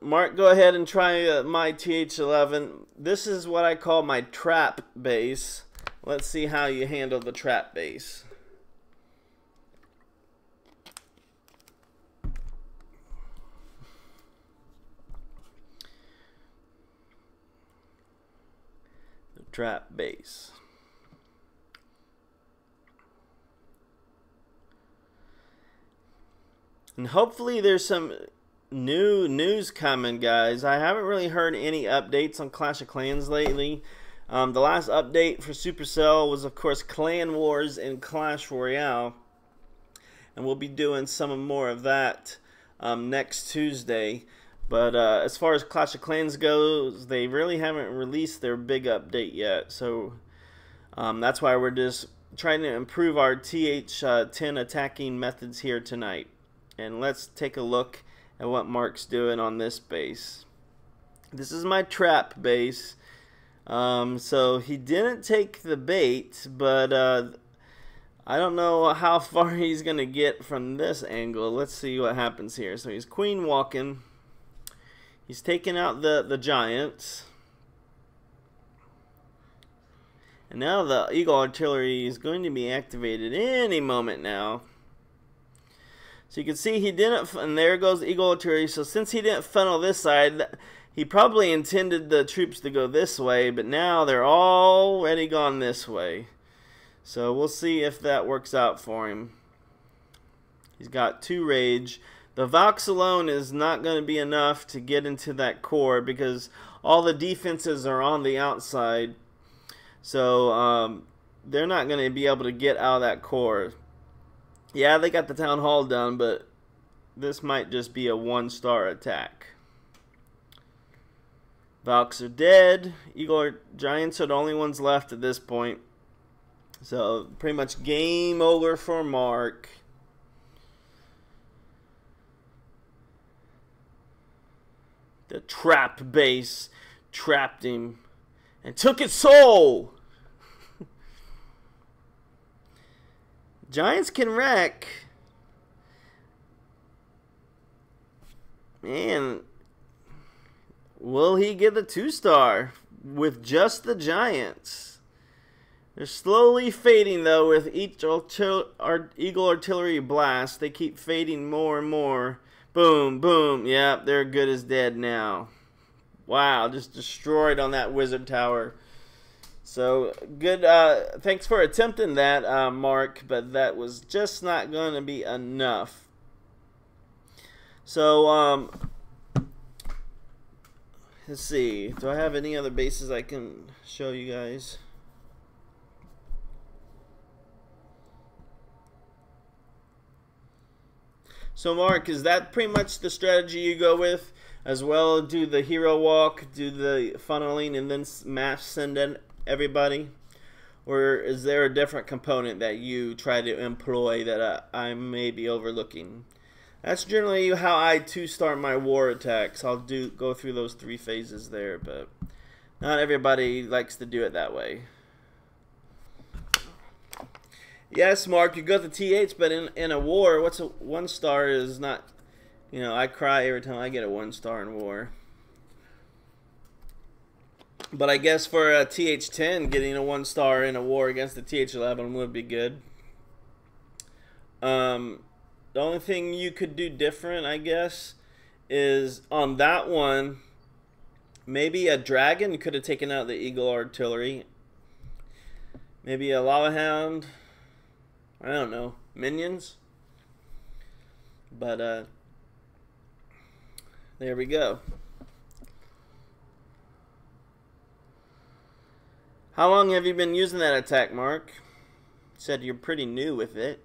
Mark, go ahead and try my TH11. This is what I call my trap base. Let's see how you handle the trap base. The trap base. And hopefully there's some new news coming, guys. I haven't really heard any updates on Clash of Clans lately. The last update for Supercell was, of course, Clan Wars and Clash Royale. And we'll be doing some more of that next Tuesday. But as far as Clash of Clans goes, they really haven't released their big update yet. So that's why we're just trying to improve our TH10 attacking methods here tonight. And let's take a look at what Mark's doing on this base. This is my trap base. So he didn't take the bait, but I don't know how far he's gonna get from this angle. Let's see what happens here. So he's queen walking. He's taking out the giants. And now the Eagle Artillery is going to be activated any moment now. So you can see he didn't, and there goes the Eagle Artillery. So since he didn't funnel this side, he probably intended the troops to go this way, but now they're already gone this way. So we'll see if that works out for him. He's got 2 rage. The Vox alone is not going to be enough to get into that core because all the defenses are on the outside. So they're not going to be able to get out of that core. Yeah, they got the town hall done, but this might just be a 1-star attack. Valks are dead. Eagle Giants are the only ones left at this point. So pretty much game over for Mark. The trap base trapped him and took his soul. Giants can wreck. Man, will he get the 2-star with just the Giants? They're slowly fading though with each Eagle Artillery blast. They keep fading more and more Boom, boom. Yep, they're good as dead now. Wow, just destroyed on that wizard tower. So, good. Thanks for attempting that, Mark, but that was just not going to be enough. So, let's see. Do I have any other bases I can show you guys? So, Mark, is that pretty much the strategy you go with? As well, do the hero walk, do the funneling, and then mass send in everybody? Or is there a different component that you try to employ that I may be overlooking? That's generally how I start my war attacks. I'll go through those 3 phases there, but not everybody likes to do it that way. Yes, Mark, you got the TH, but in a war, what's a 1-star is not, you know, I cry every time I get a 1-star in war. But I guess for a TH10, getting a 1-star in a war against the TH11 would be good. The only thing you could do different, I guess, is on that one, maybe a dragon could have taken out the eagle artillery. Maybe a lava hound. I don't know. Minions. But, there we go. How long have you been using that attack, Mark? You said you're pretty new with it.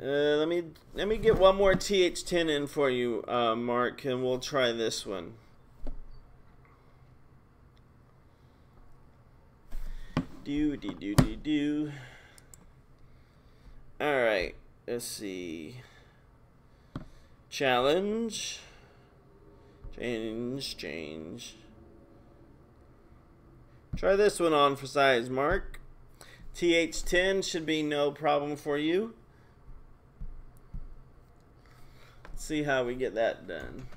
Let me get one more TH10 in for you, Mark, and we'll try this one. All right, let's see. Challenge. Change. Try this one on for size, Mark. TH10 should be no problem for you. Let's see how we get that done.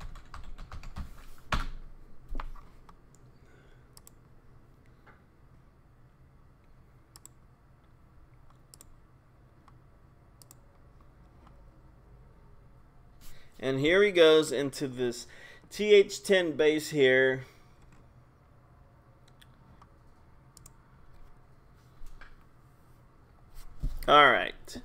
And here he goes into this TH10 base here. All right.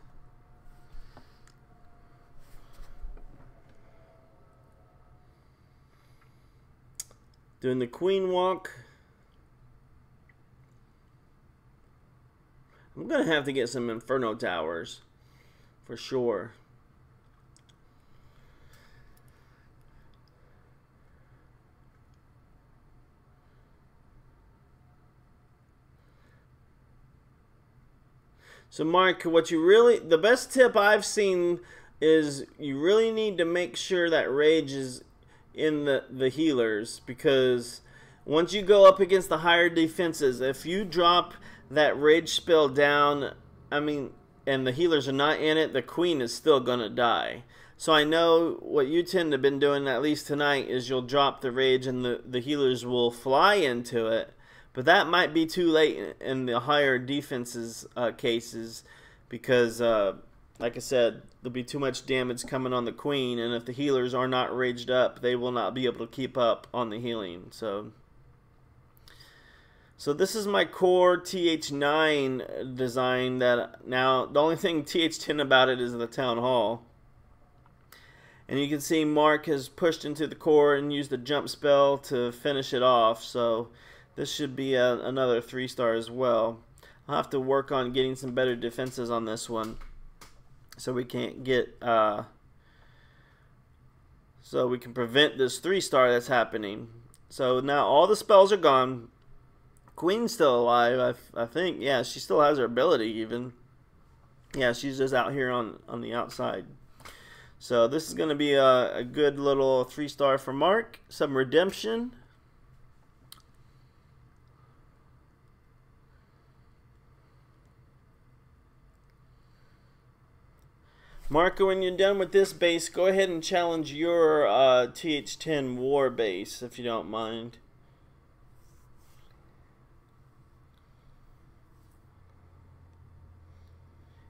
Doing the queen walk. I'm going to have to get some inferno towers for sure. So Mark, the best tip I've seen is you really need to make sure that rage is in the healers, because once you go up against the higher defenses, if you drop that rage spell down, and the healers are not in it, the queen is still gonna die. So I know what you tend to have been doing, at least tonight, is you'll drop the rage and the healers will fly into it. But that might be too late in the higher defenses cases, because, like I said, there'll be too much damage coming on the queen, and if the healers are not raged up, they will not be able to keep up on the healing. So this is my core TH9 design. That now the only thing TH10 about it is the town hall. And you can see Mark has pushed into the core and used the jump spell to finish it off. So this should be another 3-star as well. I'll have to work on getting some better defenses on this one, so we can't get so we can prevent this 3-star that's happening. So now all the spells are gone. Queen's still alive, I think. Yeah, she still has her ability even. Yeah, she's just out here on the outside. So this is going to be a good little 3-star for Mark. Some redemption. Marco, when you're done with this base, go ahead and challenge your TH10 war base, if you don't mind.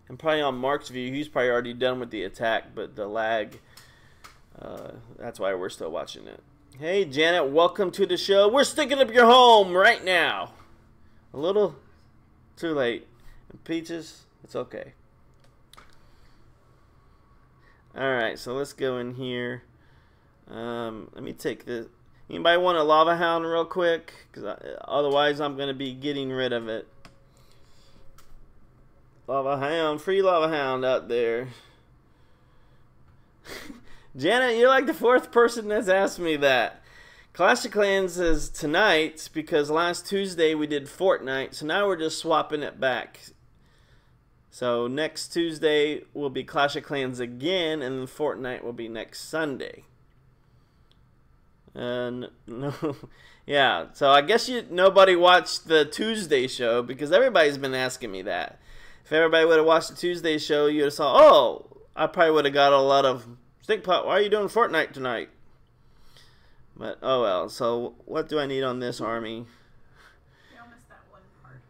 And probably on Mark's view, he's probably already done with the attack, but the lag, that's why we're still watching it. Hey, Janet, welcome to the show. We're sticking up your home right now. A little too late. And Peaches, it's okay. Alright, so let's go in here. Let me take this. Anybody want a lava hound real quick? Because otherwise I'm going to be getting rid of it. Lava hound, free lava hound out there. Janet, you're like the 4th person that's asked me that. Clash of Clans is tonight because last Tuesday we did Fortnite, so now we're just swapping it back. So next Tuesday will be Clash of Clans again, and then Fortnite will be next Sunday. And no, yeah. So I guess nobody watched the Tuesday show because everybody's been asking me that. If everybody would have watched the Tuesday show, you'd have saw, oh, I probably would have got a lot of Stinkpot. Why are you doing Fortnite tonight? But oh well. So what do I need on this army? You all missed that one part.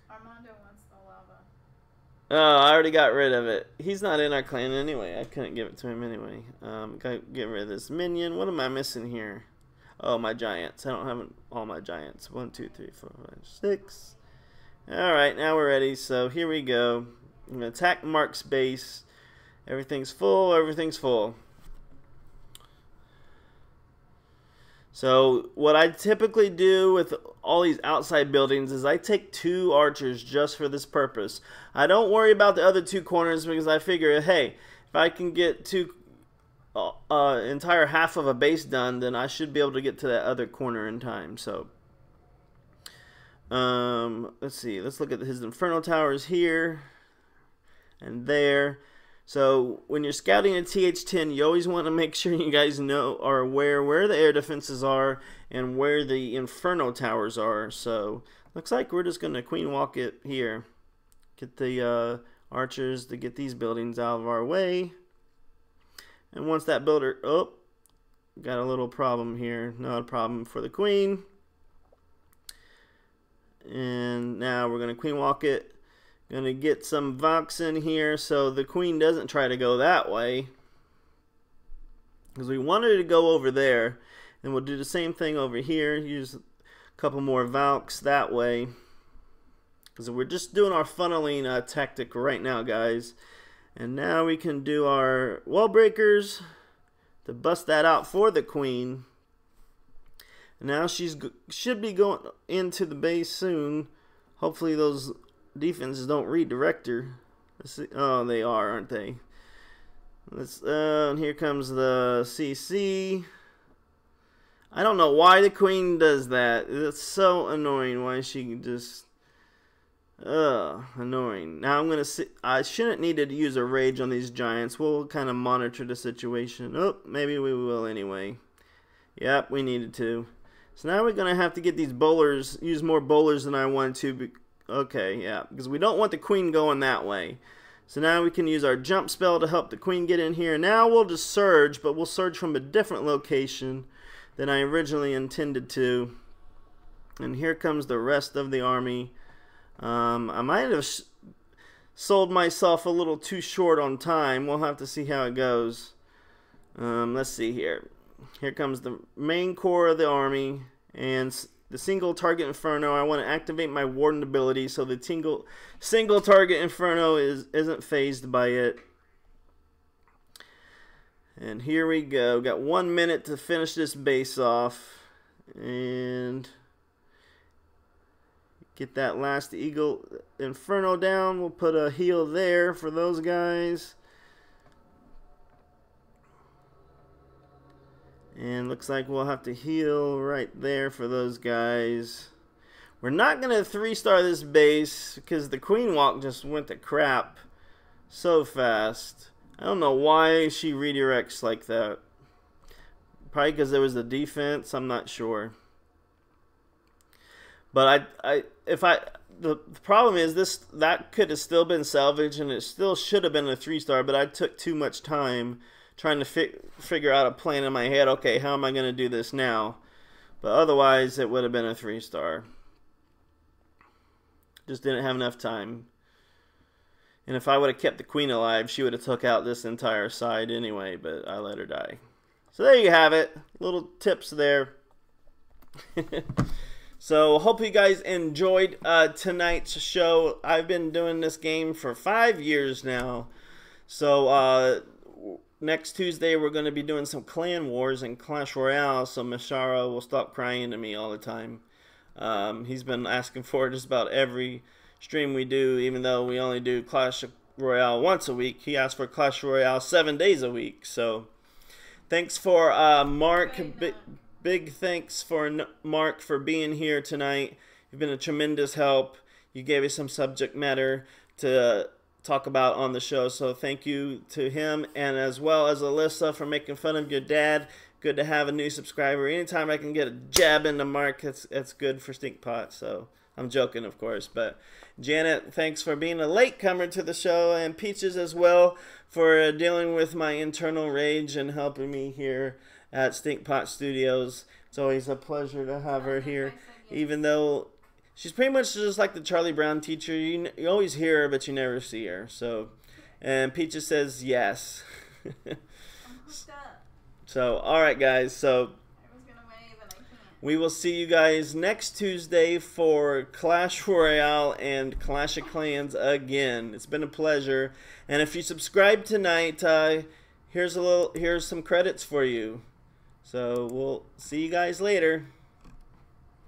Armando wants the lava. Oh, I already got rid of it. He's not in our clan anyway. I couldn't give it to him anyway. Gotta get rid of this minion. What am I missing here? Oh, my giants. I don't have all my giants. 1, 2, 3, 4, 5, 6. Alright, now we're ready. So here we go. I'm going to attack Mark's base. Everything's full. Everything's full. So what I typically do with all these outside buildings is I take 2 archers just for this purpose. I don't worry about the other 2 corners because I figure, hey, if I can get 2 entire half of a base done, then I should be able to get to that other corner in time. So let's see. Let's look at his Inferno Towers here and there. So when you're scouting a TH10, you always want to make sure you guys know or aware where the air defenses are and where the Inferno Towers are. So looks like we're just going to queen walk it here. Get the archers to get these buildings out of our way. And once that builder, oh, got a little problem here. Not a problem for the queen. And now we're going to queen walk it. Going to get some Vox in here so the queen doesn't try to go that way. Because we want her to go over there. And we'll do the same thing over here. Use a couple more Valks that way. Because we're just doing our funneling tactic right now, guys. And now we can do our wall breakers to bust that out for the queen. And now should be going into the base soon. Hopefully those defenses don't redirect her. Let's see. Oh, they are, aren't they? Let's. Here comes the CC. I don't know why the queen does that. It's so annoying. Why she just. Annoying. Now I'm gonna see. I shouldn't need to use a rage on these giants. We'll kind of monitor the situation. Oh, maybe we will anyway. Yep, we needed to. So now we're gonna have to get these bowlers. Use more bowlers than I wanted to. Okay, yeah, because we don't want the queen going that way. So now we can use our jump spell to help the queen get in here. Now we'll just surge, but we'll surge from a different location than I originally intended to. And here comes the rest of the army. I might have sold myself a little too short on time. We'll have to see how it goes. Let's see here. Here comes the main core of the army and the single target Inferno. I want to activate my Warden ability so the single target Inferno isn't phased by it. And here we go. Got 1 minute to finish this base off. And get that last Eagle Inferno down. We'll put a heal there for those guys. And looks like we'll have to heal right there for those guys. We're not going to 3-star this base because the queen walk just went to crap so fast. I don't know why she redirects like that. Probably because there was the defense. I'm not sure. But the problem is that could have still been salvaged and it still should have been a 3-star. But I took too much time trying to figure out a plan in my head. Okay, how am I going to do this now? But otherwise, it would have been a 3-star. Just didn't have enough time. And if I would have kept the queen alive, she would have took out this entire side anyway, but I let her die. So there you have it. Little tips there. So hope you guys enjoyed tonight's show. I've been doing this game for 5 years now. So next Tuesday we're going to be doing some clan wars and Clash Royale, so Mashara will stop crying to me all the time. He's been asking for just about every stream we do, even though we only do Clash Royale once a week. He asked for Clash Royale 7 days a week. So thanks for Mark. Big thanks for Mark for being here tonight. You've been a tremendous help. You gave us some subject matter to talk about on the show, so thank you to him, and as well as Alyssa for making fun of your dad. Good to have a new subscriber. Anytime I can get a jab into Mark, it's good for Stinkpot. So I'm joking, of course, but Janet, thanks for being a latecomer to the show, and Peaches as well for dealing with my internal rage and helping me here at Stinkpot Studios. It's always a pleasure to have her here, even though she's pretty much just like the Charlie Brown teacher. You always hear her, but you never see her. So, and Peaches says yes. So, all right, guys. So, we will see you guys next Tuesday for Clash Royale and Clash of Clans again. It's been a pleasure. And if you subscribe tonight, here's some credits for you. So we'll see you guys later.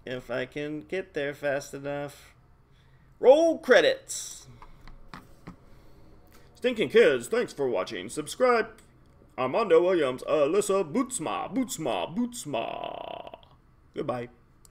If I can get there fast enough. Roll credits. Stinking Kids, thanks for watching. Subscribe. Armando Williams, Alyssa Bootsma. Goodbye.